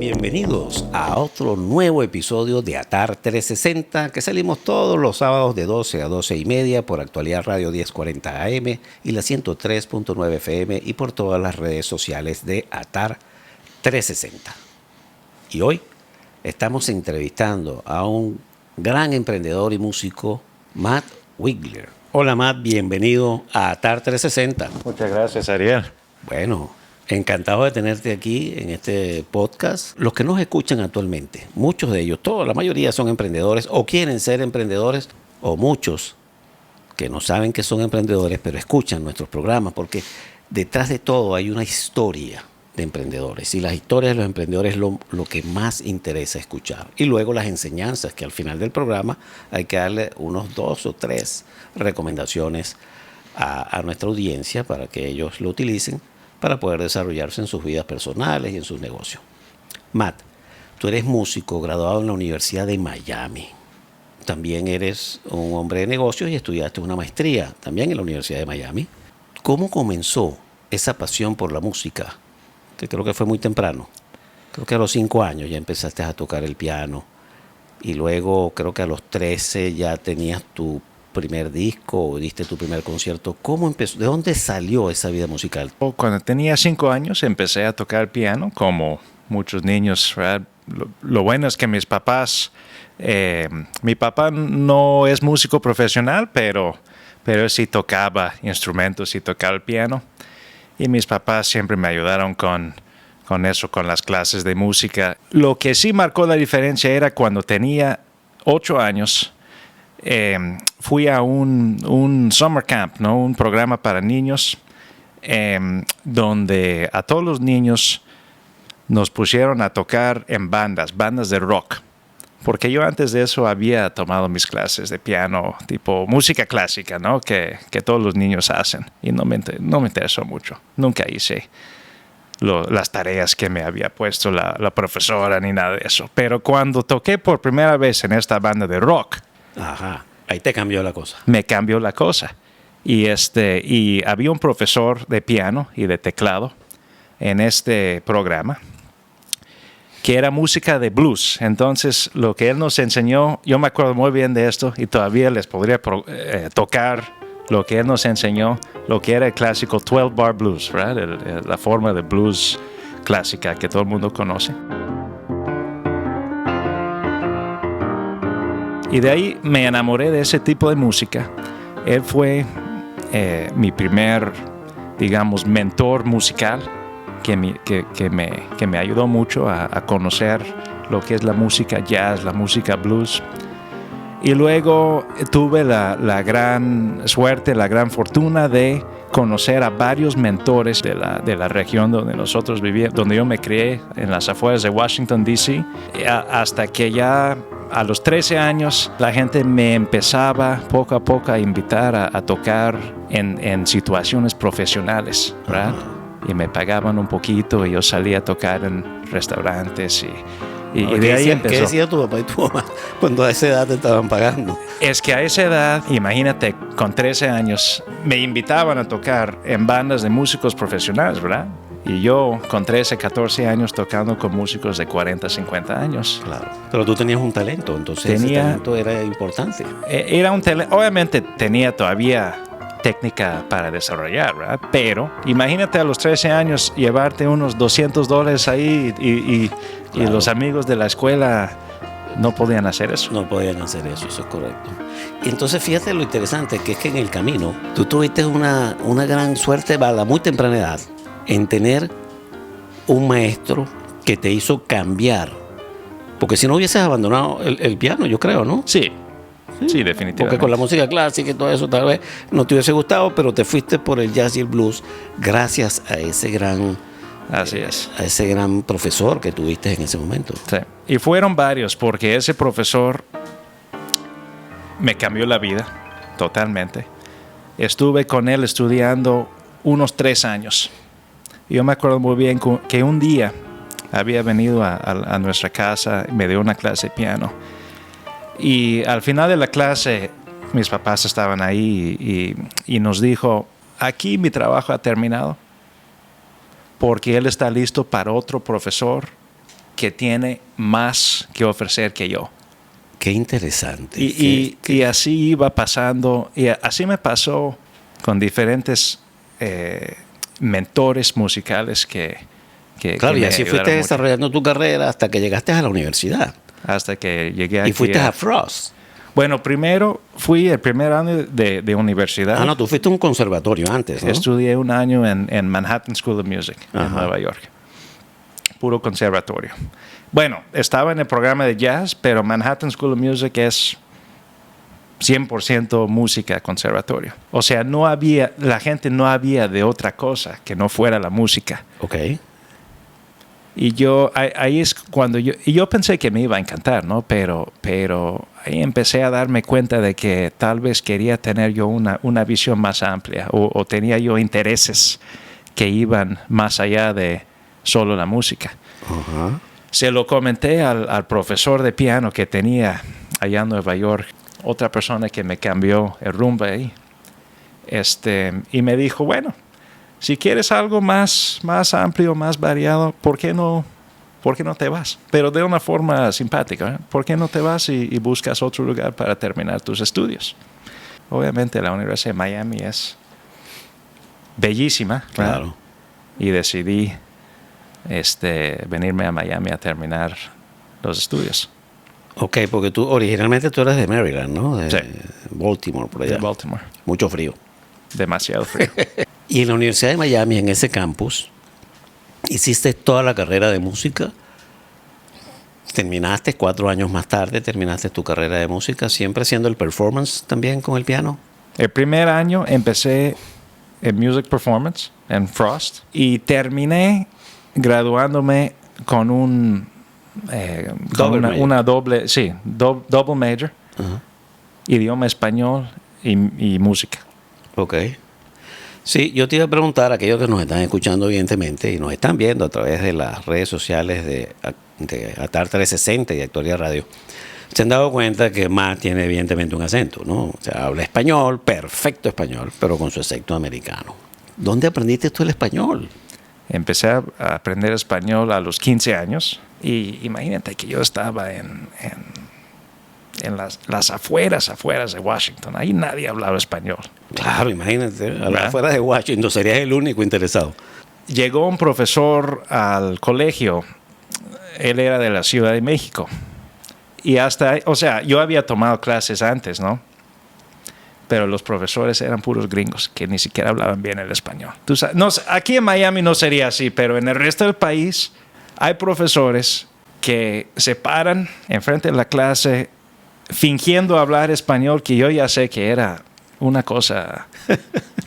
Bienvenidos a otro nuevo episodio de Atar 360, que salimos todos los sábados de 12 a 12 y media por Actualidad Radio 1040 AM y la 103.9 FM y por todas las redes sociales de Atar 360. Y hoy estamos entrevistando a un gran emprendedor y músico, Matt Wigler. Hola Matt, bienvenido a Atar 360. Muchas gracias, Ariel. Bueno, encantado de tenerte aquí en este podcast. Los que nos escuchan actualmente, muchos de ellos, la mayoría son emprendedores o quieren ser emprendedores, o muchos que no saben que son emprendedores, pero escuchan nuestros programas, porque detrás de todo hay una historia de emprendedores. Y las historias de los emprendedores es lo que más interesa escuchar. Y luego las enseñanzas, que al final del programa hay que darle unos 2 o 3 recomendaciones a nuestra audiencia para que ellos lo utilicen para poder desarrollarse en sus vidas personales y en sus negocios. Matt, tú eres músico graduado en la Universidad de Miami. También eres un hombre de negocios y estudiaste una maestría también en la Universidad de Miami. ¿Cómo comenzó esa pasión por la música? Que creo que fue muy temprano. Creo que a los 5 años ya empezaste a tocar el piano. Y luego creo que a los 13 ya tenías tu primer disco o diste tu primer concierto. ¿Cómo empezó? ¿De dónde salió esa vida musical? Cuando tenía 5 años empecé a tocar piano, como muchos niños, ¿verdad? Lo bueno es que mis papás, mi papá no es músico profesional, pero él sí tocaba instrumentos y tocaba el piano. Y mis papás siempre me ayudaron con eso, con las clases de música. Lo que sí marcó la diferencia era cuando tenía 8 años. Fui a un summer camp, ¿no? Un programa para niños, donde a todos los niños nos pusieron a tocar en bandas de rock. Porque yo antes de eso había tomado mis clases de piano, tipo música clásica, ¿no? Que todos los niños hacen. Y no me interesó mucho. Nunca hice las tareas que me había puesto la profesora ni nada de eso. Pero cuando toqué por primera vez en esta banda de rock, ajá, ahí te cambió la cosa. Me cambió la cosa. Y había un profesor de piano y de teclado en este programa que era música de blues. Entonces, lo que él nos enseñó, yo me acuerdo muy bien de esto y todavía les podría tocar lo que él nos enseñó, lo que era el clásico 12-bar blues, ¿verdad? La forma de blues clásica que todo el mundo conoce. Y de ahí me enamoré de ese tipo de música. Él fue mi primer, digamos, mentor musical que me ayudó mucho a conocer lo que es la música jazz, la música blues. Y luego tuve la gran suerte, la gran fortuna de conocer a varios mentores de la región donde nosotros vivíamos, donde yo me crié, en las afueras de Washington, D.C., hasta que ya a los 13 años la gente me empezaba poco a poco a invitar a tocar en situaciones profesionales, ¿verdad? Y me pagaban un poquito y yo salía a tocar en restaurantes y de ahí empezó. ¿Qué decía tu papá y tu mamá cuando a esa edad te estaban pagando? Es que a esa edad, imagínate, con 13 años, me invitaban a tocar en bandas de músicos profesionales, ¿verdad? Y yo con 13, 14 años tocando con músicos de 40, 50 años. Claro. Pero tú tenías un talento, entonces ese talento era importante. Era un talento, obviamente tenía todavía técnica para desarrollar, ¿verdad? Pero imagínate a los 13 años llevarte unos $200 ahí y claro. Los amigos de la escuela no podían hacer eso. No podían hacer eso, eso es correcto. Y entonces fíjate lo interesante, que es que en el camino tú tuviste una gran suerte a la muy temprana edad en tener un maestro que te hizo cambiar. Porque si no hubieses abandonado el piano, yo creo, ¿no? Sí, definitivamente. Porque con la música clásica y todo eso tal vez no te hubiese gustado, pero te fuiste por el jazz y el blues gracias a ese gran... Así es. A ese gran profesor que tuviste en ese momento. Sí. Y fueron varios, porque ese profesor me cambió la vida totalmente. Estuve con él estudiando unos 3 años. Yo me acuerdo muy bien que un día había venido a nuestra casa y me dio una clase de piano. Y al final de la clase, mis papás estaban ahí y nos dijo, aquí mi trabajo ha terminado, porque él está listo para otro profesor que tiene más que ofrecer que yo. Qué interesante. Y así iba pasando, y así me pasó con diferentes mentores musicales que claro, que y me así ayudaron fuiste mucho. desarrollando tu carrera hasta que llegaste a la universidad. Hasta que llegué aquí. Y fuiste a Frost. Bueno, primero fui el primer año de universidad. Ah, no, tú fuiste a un conservatorio antes, ¿no? Estudié un año en Manhattan School of Music, Ajá. en Nueva York. Puro conservatorio. Bueno, estaba en el programa de jazz, pero Manhattan School of Music es 100% música conservatorio. O sea, la gente no había de otra cosa que no fuera la música. Ok. Y ahí es cuando yo pensé que me iba a encantar, ¿no? Pero ahí empecé a darme cuenta de que tal vez quería tener yo una visión más amplia o tenía yo intereses que iban más allá de solo la música. Ajá. Se lo comenté al profesor de piano que tenía allá en Nueva York, otra persona que me cambió el rumbo ahí. Y me dijo, bueno, si quieres algo más amplio, más variado, ¿por qué no te vas? Pero de una forma simpática, ¿eh? ¿Por qué no te vas y buscas otro lugar para terminar tus estudios? Obviamente la Universidad de Miami es bellísima, ¿verdad? Claro. Y decidí venirme a Miami a terminar los estudios. Ok, porque originalmente tú eres de Maryland, ¿no? De Sí. Baltimore, por allá. De Baltimore. Mucho frío. Demasiado frío. Y en la Universidad de Miami, en ese campus, hiciste toda la carrera de música. Terminaste 4 años más tarde, terminaste tu carrera de música, siempre haciendo el performance también con el piano. El primer año empecé en Music Performance, en Frost, y terminé graduándome con una doble major, Ajá. idioma español y música. Ok. Sí, yo te iba a preguntar a aquellos que nos están escuchando evidentemente y nos están viendo a través de las redes sociales de Atar 360 y de Actualidad Radio. Se han dado cuenta que Matt tiene evidentemente un acento, ¿no? O sea, habla español, perfecto español, pero con su acento americano. ¿Dónde aprendiste tú el español? Empecé a aprender español a los 15 años y imagínate que yo estaba en las afueras de Washington. Ahí nadie hablaba español. Claro, imagínate, a las afueras de Washington serías el único interesado. Llegó un profesor al colegio. Él era de la Ciudad de México. Y yo había tomado clases antes, ¿no? Pero los profesores eran puros gringos que ni siquiera hablaban bien el español. Aquí en Miami no sería así, pero en el resto del país hay profesores que se paran enfrente de la clase fingiendo hablar español, que yo ya sé que era una cosa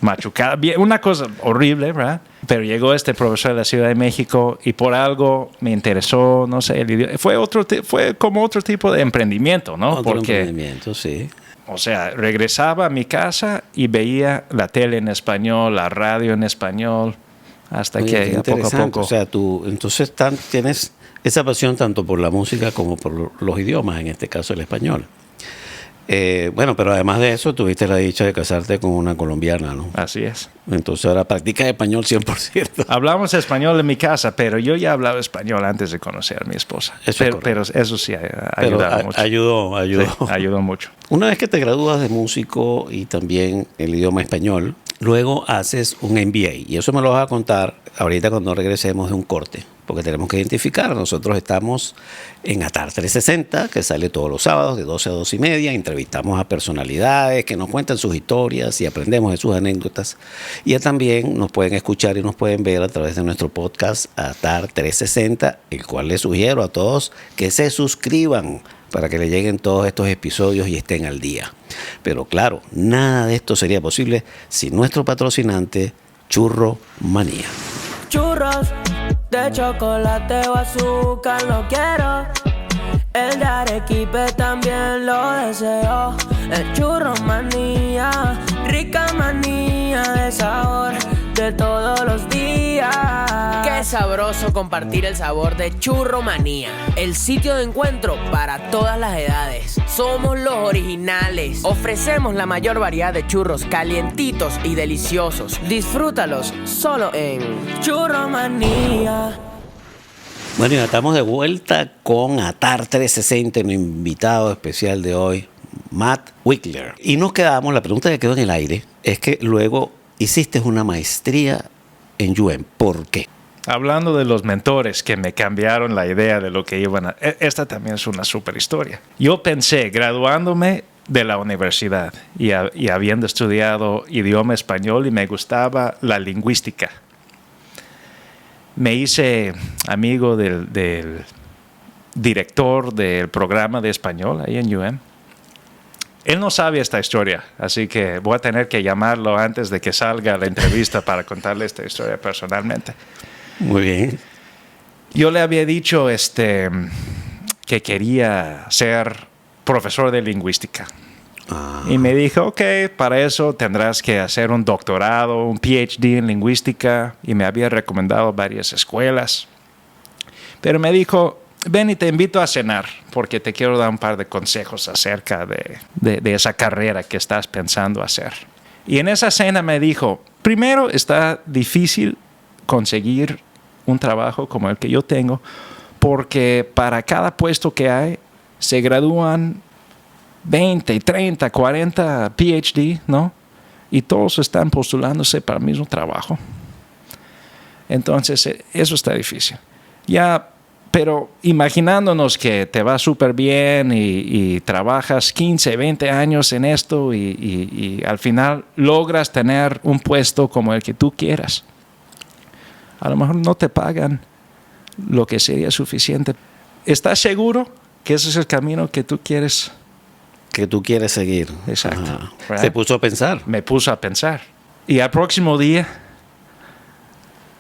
machucada, una cosa horrible, ¿verdad? Pero llegó este profesor de la Ciudad de México y por algo me interesó, no sé, el idioma. Fue como otro tipo de emprendimiento, ¿no? Emprendimiento, sí. O sea, regresaba a mi casa y veía la tele en español, la radio en español, hasta Oye, que poco a poco... O sea, tú entonces tienes esa pasión tanto por la música como por los idiomas, en este caso el español. Bueno, pero además de eso, tuviste la dicha de casarte con una colombiana, ¿no? Así es. Entonces ahora practicas español 100%. Hablamos español en mi casa, pero yo ya hablaba español antes de conocer a mi esposa. Pero eso sí ayudaba mucho. Ayudó. Sí, ayudó mucho. Una vez que te gradúas de músico y también el idioma español, luego haces un MBA. Y eso me lo vas a contar ahorita cuando regresemos de un corte, porque tenemos que identificar. Nosotros estamos en Atar 360, que sale todos los sábados de 12 a 12 y media. Entrevistamos a personalidades que nos cuentan sus historias y aprendemos de sus anécdotas. Y ya también nos pueden escuchar y nos pueden ver a través de nuestro podcast Atar 360, el cual les sugiero a todos que se suscriban para que le lleguen todos estos episodios y estén al día. Pero claro, nada de esto sería posible sin nuestro patrocinante Churro Manía. Churros de chocolate o azúcar lo quiero. El de Arequipe también lo deseo. El Churro Manía, rica manía de sabor de todos los días. Qué sabroso compartir el sabor de Churro Manía, el sitio de encuentro para todas las edades. Somos los originales. Ofrecemos la mayor variedad de churros calientitos y deliciosos. Disfrútalos solo en Churro Manía. Bueno, y estamos de vuelta con Atar 360, mi invitado especial de hoy, Matt Wickler. Y nos quedamos, la pregunta que quedó en el aire, es que luego hiciste una maestría en UM. ¿Por qué? Hablando de los mentores que me cambiaron la idea de lo que iban a... Esta también es una super historia. Yo pensé, graduándome de la universidad y habiendo estudiado idioma español y me gustaba la lingüística, me hice amigo del director del programa de español ahí en UM. Él no sabe esta historia, así que voy a tener que llamarlo antes de que salga la entrevista para contarle esta historia personalmente. Muy bien. Yo le había dicho que quería ser profesor de lingüística. Y me dijo, ok, para eso tendrás que hacer un doctorado, un PhD en lingüística. Y me había recomendado varias escuelas. Pero me dijo, ven y te invito a cenar, porque te quiero dar un par de consejos acerca de esa carrera que estás pensando hacer. Y en esa cena me dijo, primero está difícil conseguir un trabajo como el que yo tengo, porque para cada puesto que hay, se gradúan 20, 30, 40 PhD, ¿no? Y todos están postulándose para el mismo trabajo. Entonces, eso está difícil. Ya, pero imaginándonos que te va súper bien y trabajas 15, 20 años en esto y al final logras tener un puesto como el que tú quieras. A lo mejor no te pagan lo que sería suficiente. ¿Estás seguro que ese es el camino que tú quieres? Que tú quieres seguir. Exacto. ¿Se puso a pensar? Me puso a pensar. Y al próximo día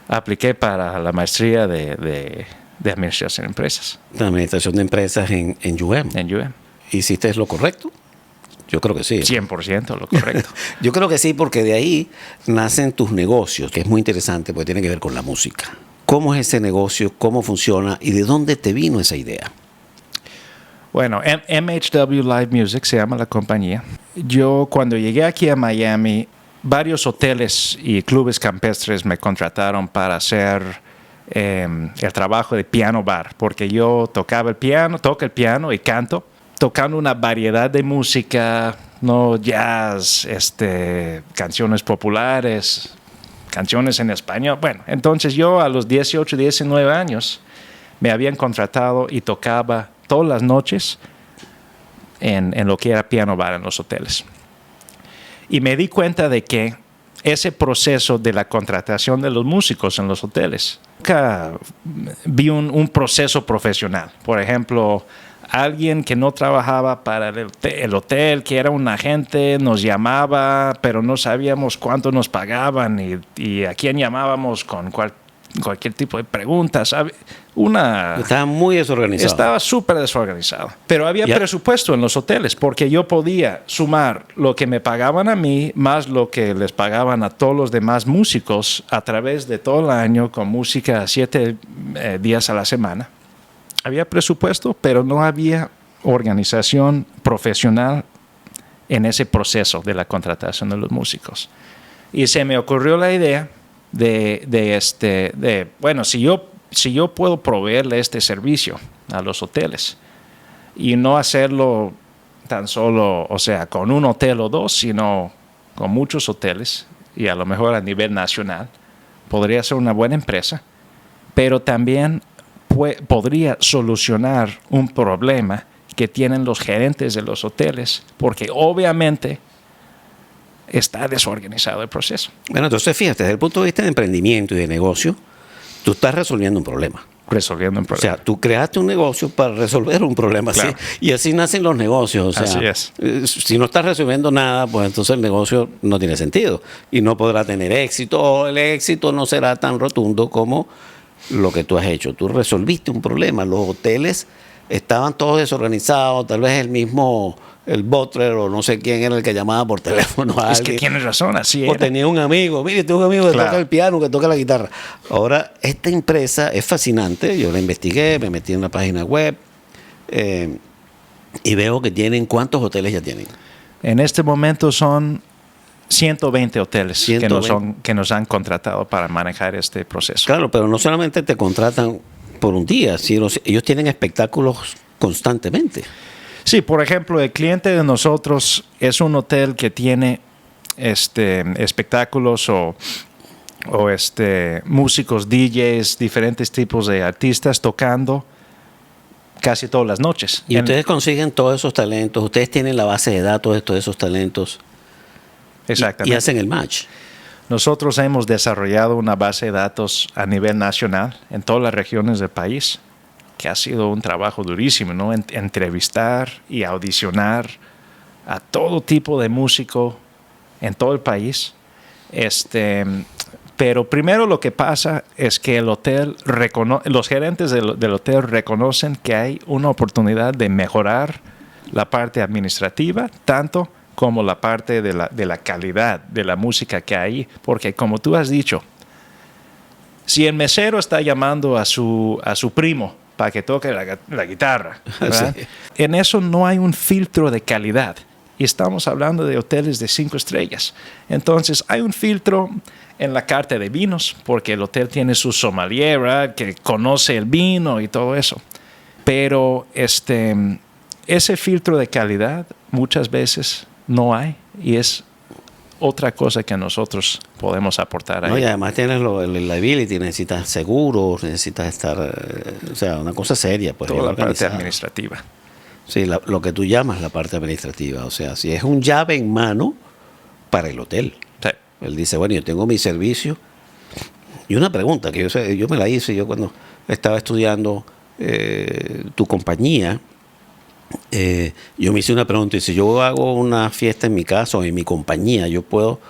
apliqué para la maestría de Administración de Empresas. La Administración de Empresas en UM. En UM. ¿Hiciste lo correcto? Yo creo que sí. 100% lo correcto. Yo creo que sí, porque de ahí nacen tus negocios, que es muy interesante porque tiene que ver con la música. ¿Cómo es ese negocio? ¿Cómo funciona? ¿Y de dónde te vino esa idea? Bueno, MHW Live Music se llama la compañía. Yo cuando llegué aquí a Miami, varios hoteles y clubes campestres me contrataron para hacer el trabajo de piano bar, porque yo toco el piano y canto, tocando una variedad de música, no jazz, canciones populares, canciones en español. Bueno, entonces yo a los 18, 19 años me habían contratado y tocaba todas las noches en lo que era piano bar en los hoteles. Y me di cuenta de que ese proceso de la contratación de los músicos en los hoteles, nunca vi un proceso profesional. Por ejemplo, alguien que no trabajaba para el hotel, que era un agente, nos llamaba, pero no sabíamos cuánto nos pagaban y a quién llamábamos con cualquier tipo de preguntas. Estaba muy desorganizado. Estaba súper desorganizado. Pero había presupuesto en los hoteles, porque yo podía sumar lo que me pagaban a mí más lo que les pagaban a todos los demás músicos a través de todo el año con música 7 días a la semana. Había presupuesto, pero no había organización profesional en ese proceso de la contratación de los músicos. Y se me ocurrió la idea bueno, si yo puedo proveerle este servicio a los hoteles y no hacerlo tan solo, o sea, con un hotel o dos, sino con muchos hoteles y a lo mejor a nivel nacional, podría ser una buena empresa, pero también podría solucionar un problema que tienen los gerentes de los hoteles, porque obviamente está desorganizado el proceso. Bueno, entonces fíjate, desde el punto de vista de emprendimiento y de negocio, tú estás resolviendo un problema. Resolviendo un problema. O sea, tú creaste un negocio para resolver un problema. Claro. ¿Sí? Y así nacen los negocios. O sea, así es. Si no estás resolviendo nada, pues entonces el negocio no tiene sentido y no podrá tener éxito, o el éxito no será tan rotundo como lo que tú has hecho. Tú resolviste un problema. Los hoteles estaban todos desorganizados, tal vez el butler o no sé quién era el que llamaba por teléfono a Es alguien. que tienes razón, así O era. tenía un amigo, mire, tengo un amigo que Claro. toca el piano, que toca la guitarra. Ahora, esta empresa es fascinante, yo la investigué, me metí en la página web y veo que tienen, ¿cuántos hoteles ya tienen? En este momento son 120 hoteles 120. que nos han contratado para manejar este proceso. Claro, pero no solamente te contratan por un día. Si ellos tienen espectáculos constantemente. Sí, por ejemplo, el cliente de nosotros es un hotel que tiene espectáculos o músicos, DJs, diferentes tipos de artistas tocando casi todas las noches. Y ustedes consiguen todos esos talentos, ustedes tienen la base de datos de todos esos talentos. Exactamente. Y hacen el match. Nosotros hemos desarrollado una base de datos a nivel nacional en todas las regiones del país, que ha sido un trabajo durísimo, ¿no? Entrevistar y audicionar a todo tipo de músico en todo el país. Pero primero lo que pasa es que el hotel los gerentes del hotel reconocen que hay una oportunidad de mejorar la parte administrativa, tanto como la parte de la calidad de la música que hay. Porque como tú has dicho, si el mesero está llamando a su primo para que toque la guitarra, ¿verdad? Sí. En eso no hay un filtro de calidad. Y estamos hablando de hoteles de 5 estrellas. Entonces hay un filtro en la carta de vinos, porque el hotel tiene su sommelier, ¿verdad?, que conoce el vino y todo eso. Pero ese filtro de calidad muchas veces no hay, y es otra cosa que nosotros podemos aportar ahí. No, y además tienes el liability, necesitas seguros, necesitas estar, o sea, una cosa seria. Pues, toda la parte administrativa. Sí, lo que tú llamas la parte administrativa. O sea, si es un llave en mano para el hotel. Sí. Él dice, bueno, yo tengo mi servicio. Y una pregunta que yo me la hice yo cuando estaba estudiando tu compañía. Yo me hice una pregunta, y si yo hago una fiesta en mi casa o en mi compañía, ¿yo puedo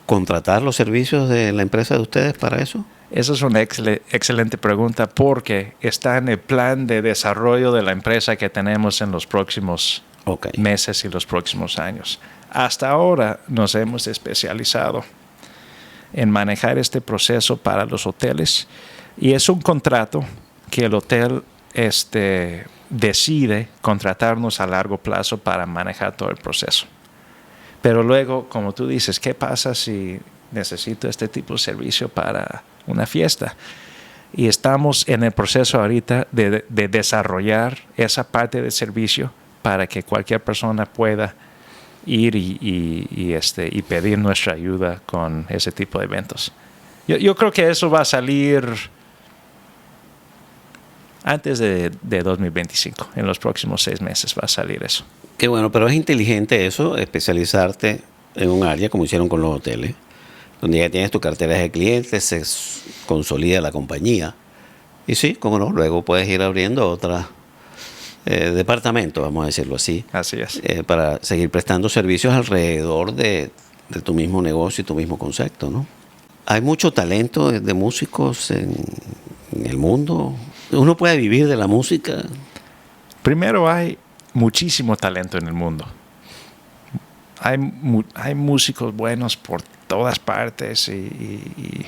contratar los servicios de la empresa de ustedes para eso? Esa es una excelente pregunta, porque está en el plan de desarrollo de la empresa que tenemos en los próximos meses y los próximos años. Hasta ahora nos hemos especializado en manejar este proceso para los hoteles, y es un contrato que el hotel decide contratarnos a largo plazo para manejar todo el proceso. Pero luego, como tú dices, ¿qué pasa si necesito este tipo de servicio para una fiesta? Y estamos en el proceso ahorita de desarrollar esa parte del servicio para que cualquier persona pueda ir y pedir nuestra ayuda con ese tipo de eventos. Yo creo que eso va a salir antes de 2025. En los próximos 6 meses va a salir eso. Qué bueno, pero es inteligente eso, especializarte en un área como hicieron con los hoteles, donde ya tienes tu cartera de clientes, se consolida la compañía. Y sí, cómo no, luego puedes ir abriendo otros departamentos, vamos a decirlo así. Así es. Para seguir prestando servicios alrededor de tu mismo negocio y tu mismo concepto, ¿no? Hay mucho talento de músicos en el mundo. ¿Uno puede vivir de la música? Primero, hay muchísimo talento en el mundo. Hay músicos buenos por todas partes, y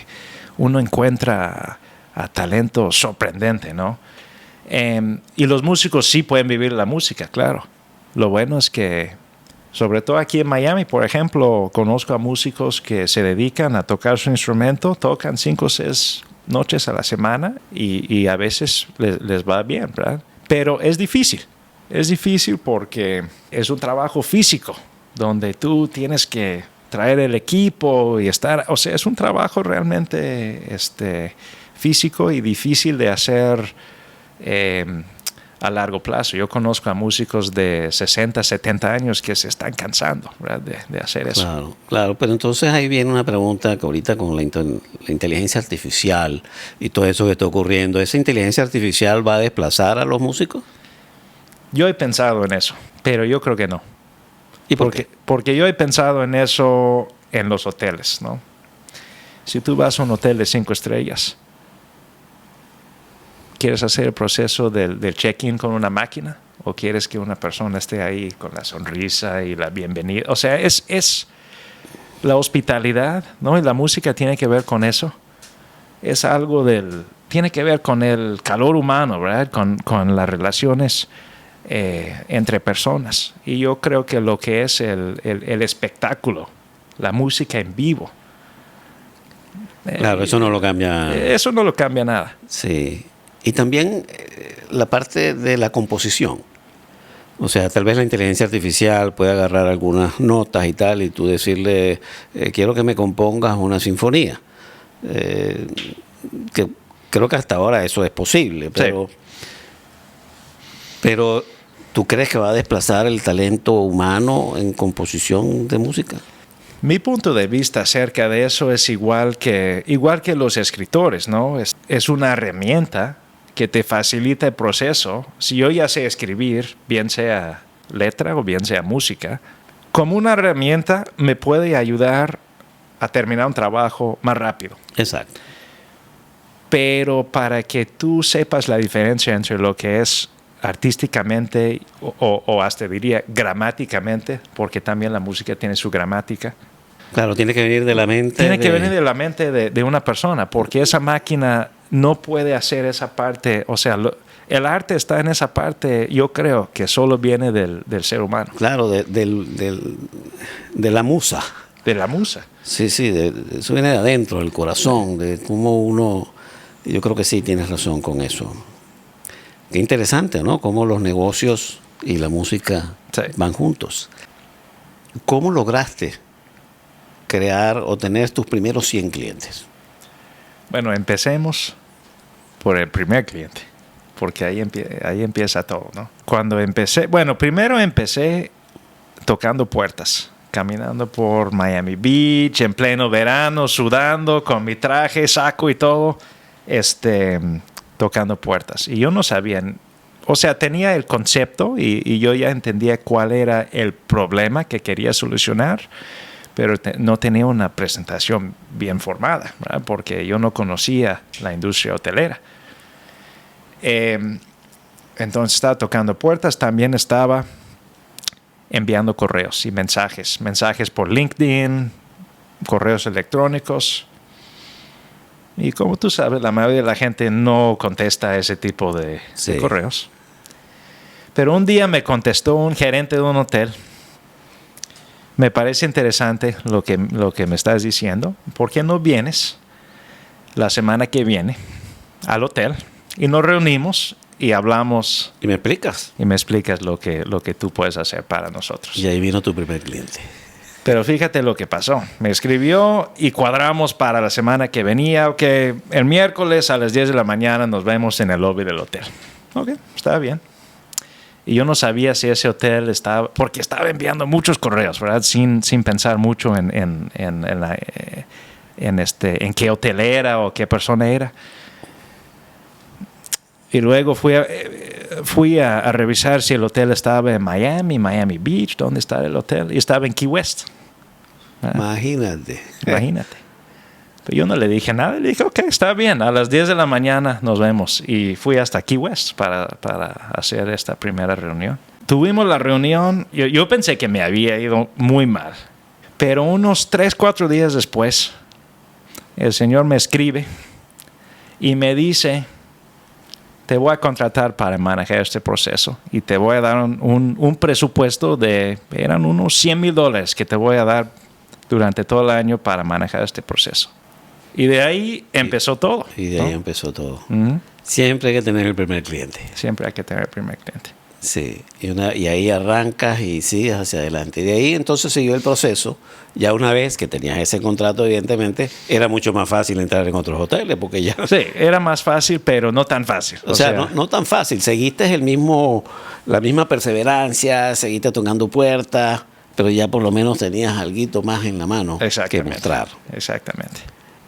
uno encuentra a talento sorprendente, ¿no? Y los músicos sí pueden vivir la música, claro. Lo bueno es que, sobre todo aquí en Miami, por ejemplo, conozco a músicos que se dedican a tocar su instrumento, tocan 5 o 6 noches a la semana, y a veces les va bien, ¿verdad? Pero es difícil. Es difícil porque es un trabajo físico, donde tú tienes que traer el equipo y estar, o sea, es un trabajo realmente físico y difícil de hacer a largo plazo. Yo conozco a músicos de 60, 70 años que se están cansando, ¿verdad?, de hacer eso. Claro, pero entonces ahí viene una pregunta que ahorita con la inteligencia artificial y todo eso que está ocurriendo, ¿esa inteligencia artificial va a desplazar a los músicos? Yo he pensado en eso, pero yo creo que no. ¿Y por qué? Porque yo he pensado en eso en los hoteles, ¿no? Si tú vas a un hotel de 5 estrellas, ¿quieres hacer el proceso del check-in con una máquina? ¿O quieres que una persona esté ahí con la sonrisa y la bienvenida? O sea, es la hospitalidad, ¿no? Y la música tiene que ver con eso. Es algo tiene que ver con el calor humano, ¿verdad? Con las relaciones entre personas. Y yo creo que lo que es el espectáculo, la música en vivo. Claro, eso no lo cambia. Eso no lo cambia nada. Sí. Y también la parte de la composición. O sea, tal vez la inteligencia artificial puede agarrar algunas notas y tal, y tú decirle, quiero que me compongas una sinfonía. Que creo que hasta ahora eso es posible, pero ¿tú crees que va a desplazar el talento humano en composición de música? Mi punto de vista acerca de eso es igual que los escritores, ¿no? Es una herramienta que te facilita el proceso. Si yo ya sé escribir, bien sea letra o bien sea música, como una herramienta me puede ayudar a terminar un trabajo más rápido. Exacto. Pero para que tú sepas la diferencia entre lo que es artísticamente o hasta diría gramáticamente, porque también la música tiene su gramática. Claro, tiene que venir de la mente. Tiene que venir de la mente de una persona, porque esa máquina no puede hacer esa parte. O sea, el arte está en esa parte, yo creo, que solo viene del ser humano. Claro, de la musa. De la musa. Sí, eso viene de adentro, del corazón, de cómo uno... Yo creo que sí tienes razón con eso. Qué interesante, ¿no? Cómo los negocios y la música van juntos. ¿Cómo lograste crear o tener tus primeros 100 clientes? Bueno, empecemos por el primer cliente, porque ahí empieza todo, ¿no? Cuando empecé, primero empecé tocando puertas, caminando por Miami Beach, en pleno verano, sudando, con mi traje, saco y todo, tocando puertas. Y yo no sabía, o sea, tenía el concepto y yo ya entendía cuál era el problema que quería solucionar, pero no tenía una presentación bien formada, ¿verdad? Porque yo no conocía la industria hotelera. Entonces estaba tocando puertas, también estaba enviando correos y mensajes por LinkedIn, correos electrónicos. Y como tú sabes, la mayoría de la gente no contesta ese tipo de correos. Pero un día me contestó un gerente de un hotel. Me parece interesante lo que me estás diciendo. ¿Por qué no vienes la semana que viene al hotel y nos reunimos y hablamos? ¿Y me explicas? Y me explicas lo que tú puedes hacer para nosotros. Y ahí vino tu primer cliente. Pero fíjate lo que pasó. Me escribió y cuadramos para la semana que venía. Ok, el miércoles a las 10 de la mañana nos vemos en el lobby del hotel. Ok, está bien. Y yo no sabía si ese hotel estaba... Porque estaba enviando muchos correos, ¿verdad? Sin pensar mucho en qué hotel era o qué persona era. Y luego fui a revisar si el hotel estaba en Miami Beach, ¿dónde está el hotel? Y estaba en Key West. Imagínate. Pero yo no le dije nada, le dije, ok, está bien, a las 10 de la mañana nos vemos. Y fui hasta Key West para hacer esta primera reunión. Tuvimos la reunión, yo pensé que me había ido muy mal. Pero unos 3-4 días después, el señor me escribe y me dice... Te voy a contratar para manejar este proceso y te voy a dar un presupuesto eran unos $100,000 que te voy a dar durante todo el año para manejar este proceso. Y de ahí empezó todo. Y de ahí empezó todo. Uh-huh. Siempre hay que tener el primer cliente. Siempre hay que tener el primer cliente. Sí, y ahí arrancas y sigues hacia adelante. Y de ahí entonces siguió el proceso. Ya una vez que tenías ese contrato, evidentemente, era mucho más fácil entrar en otros hoteles, porque ya... Sí, era más fácil, pero no tan fácil. O sea, no tan fácil. Seguiste la misma perseverancia, seguiste tocando puertas, pero ya por lo menos tenías algo más en la mano que mostrar. Exactamente.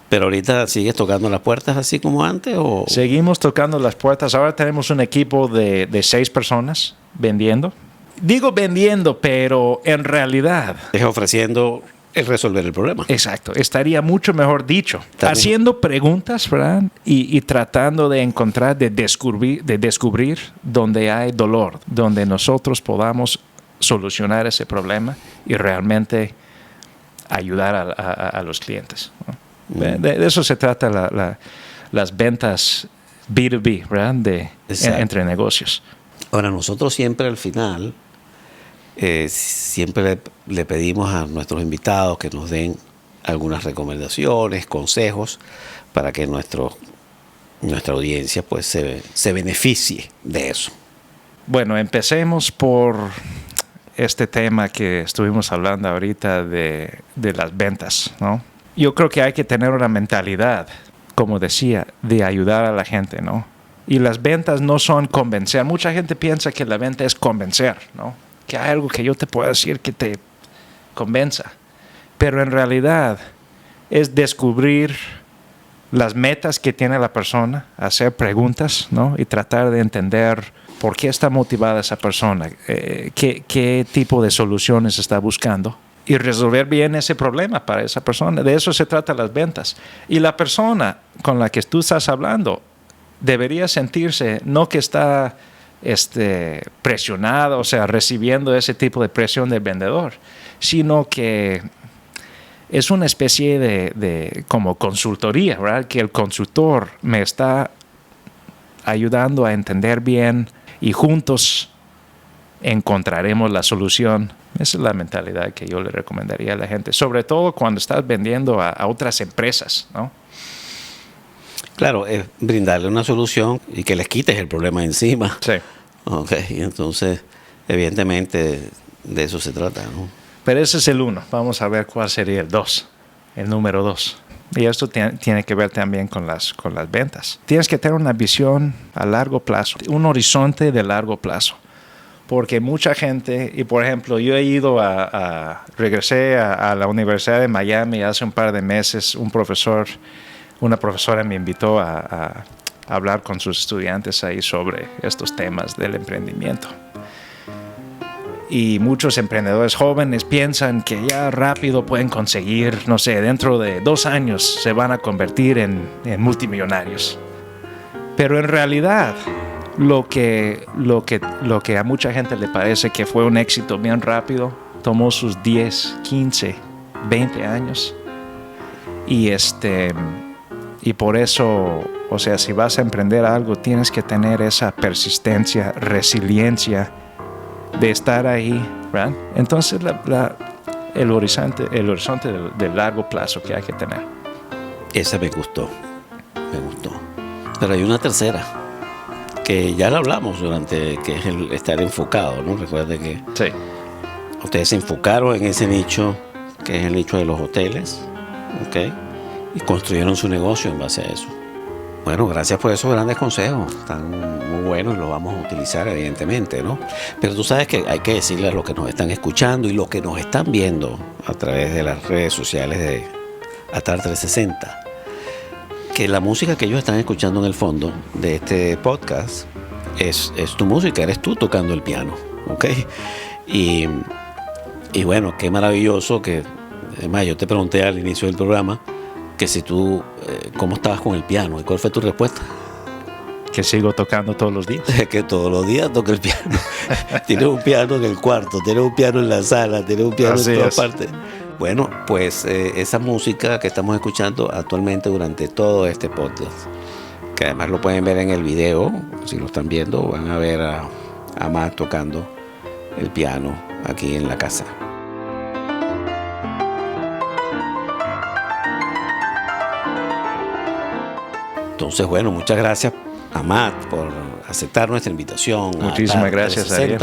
¿Pero ahorita sigues tocando las puertas así como antes? ¿O? Seguimos tocando las puertas. Ahora tenemos un equipo de 6 personas vendiendo. Digo vendiendo, pero en realidad... Es ofreciendo el resolver el problema. Exacto. Estaría mucho mejor dicho. También. Haciendo preguntas, ¿verdad? Y tratando de encontrar, de descubrir donde hay dolor, donde nosotros podamos solucionar ese problema y realmente ayudar a los clientes, ¿no? De eso se trata las ventas B2B, ¿verdad? Entre negocios. Ahora, nosotros siempre al final, siempre le pedimos a nuestros invitados que nos den algunas recomendaciones, consejos, para que nuestros nuestra audiencia pues se beneficie de eso. Bueno, empecemos por este tema que estuvimos hablando ahorita de las ventas, ¿no? Yo creo que hay que tener una mentalidad, como decía, de ayudar a la gente, ¿no? Y las ventas no son convencer. Mucha gente piensa que la venta es convencer, ¿no? Que hay algo que yo te puedo decir que te convenza. Pero en realidad es descubrir las metas que tiene la persona, hacer preguntas, ¿no? Y tratar de entender por qué está motivada esa persona, qué tipo de soluciones está buscando y resolver bien ese problema para esa persona. De eso se trata las ventas. Y la persona con la que tú estás hablando debería sentirse, no que está presionado, o sea, recibiendo ese tipo de presión del vendedor, sino que es una especie de como consultoría, ¿verdad? Que el consultor me está ayudando a entender bien y juntos encontraremos la solución. Esa es la mentalidad que yo le recomendaría a la gente, sobre todo cuando estás vendiendo a otras empresas, ¿no? Claro, es brindarle una solución y que les quites el problema encima. Sí. Ok, y entonces, evidentemente, de eso se trata, ¿no? Pero ese es el 1. Vamos a ver cuál sería el 2, el número 2. Y esto tiene que ver también con las ventas. Tienes que tener una visión a largo plazo, un horizonte de largo plazo. Porque mucha gente, y por ejemplo, yo he ido regresé a la Universidad de Miami hace un par de meses. Una profesora me invitó a hablar con sus estudiantes ahí sobre estos temas del emprendimiento. Y muchos emprendedores jóvenes piensan que ya rápido pueden conseguir, no sé, dentro de 2 años se van a convertir en multimillonarios. Pero en realidad, lo que a mucha gente le parece que fue un éxito bien rápido, tomó sus 10, 15, 20 años. Y por eso, o sea, si vas a emprender algo, tienes que tener esa persistencia, resiliencia de estar ahí, ¿verdad? Entonces, el horizonte de largo plazo que hay que tener. Esa me gustó. Pero hay una tercera, que ya la hablamos que es el estar enfocado, ¿no? Recuerden que sí, ustedes se enfocaron en ese nicho, que es el nicho de los hoteles, ¿ok? Y construyeron su negocio en base a eso. Bueno, gracias por esos grandes consejos. Están muy buenos y los vamos a utilizar, evidentemente, ¿no? Pero tú sabes que hay que decirle a los que nos están escuchando y los que nos están viendo a través de las redes sociales de Atar 360, que la música que ellos están escuchando en el fondo de este podcast es tu música, eres tú tocando el piano, ¿ok? Y bueno, qué maravilloso que, además, yo te pregunté al inicio del programa que si tú, ¿cómo estabas con el piano? ¿Y cuál fue tu respuesta? Que sigo tocando todos los días. Que todos los días toco el piano. Tienes un piano en el cuarto, tienes un piano en la sala, tienes un piano Así en todas es. partes. Bueno, pues esa música que estamos escuchando actualmente durante todo este podcast, que además lo pueden ver en el video, si lo están viendo, van a ver a Matt tocando el piano aquí en la casa. Entonces, bueno, muchas gracias a Matt por aceptar nuestra invitación. Muchísimas gracias, Ariel.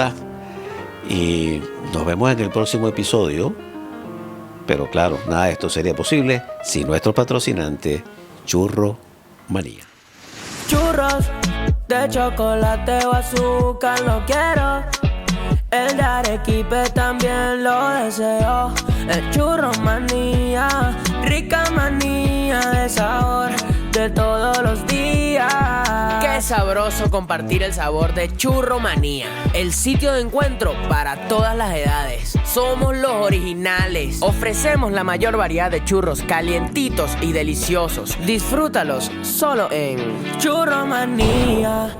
Y nos vemos en el próximo episodio. Pero claro, nada de esto sería posible sin nuestro patrocinante, Churro Manía. Churros de chocolate o azúcar lo quiero. El de Arequipe también lo deseo. El Churro Manía, rica manía de sabor de todos los días. Qué sabroso compartir el sabor de Churro Manía, el sitio de encuentro para todas las edades. Somos los originales. Ofrecemos la mayor variedad de churros calientitos y deliciosos. Disfrútalos solo en Churro Manía.